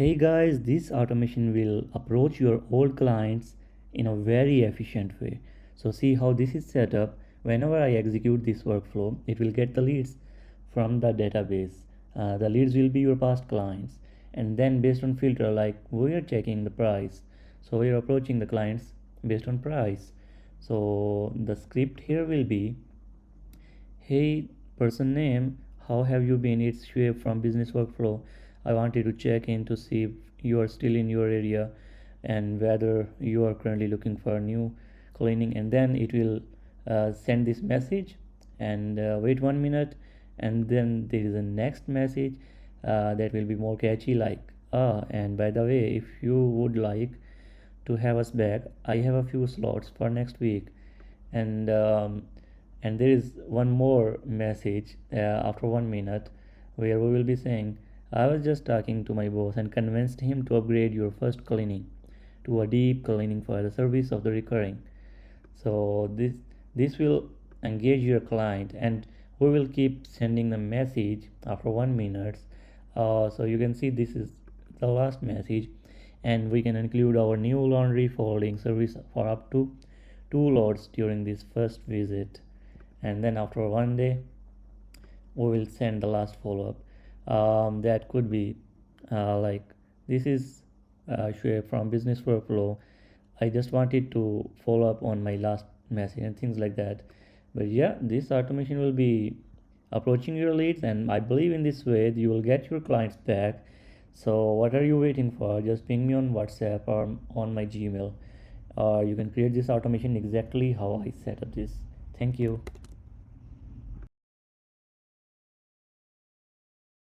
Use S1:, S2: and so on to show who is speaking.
S1: Hey guys, this automation will approach your old clients in a very efficient way. So see how this is set up. Whenever I execute this workflow, it will get the leads from the database. The leads will be your past clients, and then based on filter, like we are checking the price, so we are approaching the clients based on price. So the script here will be, hey, person name, how have you been? It's Shoaib from Business Workflow. I wanted to check in to see if you are still in your area and whether you are currently looking for a new cleaning. And then it will send this message and wait 1 minute. And then there is a next message that will be more catchy, like, and by the way, if you would like to have us back, I have a few slots for next week. And um, and there is one more message after 1 minute, where we will be saying, I was just talking to my boss and convinced him to upgrade your first cleaning to a deep cleaning for the service of the recurring. So this will engage your client, and we will keep sending the message after 1 minute. So you can see this is the last message, and we can include our new laundry folding service for up to 2 loads during this first visit. And then after 1 day we will send the last follow-up. That could be like, this is Shoaib from Business Workflow. I just wanted to follow up on my last message and things like that. But yeah, this automation will be approaching your leads, and I believe in this way you will get your clients back. So what are you waiting for? Just ping me on WhatsApp or on my Gmail, or you can create this automation exactly how I set up this. Thank you.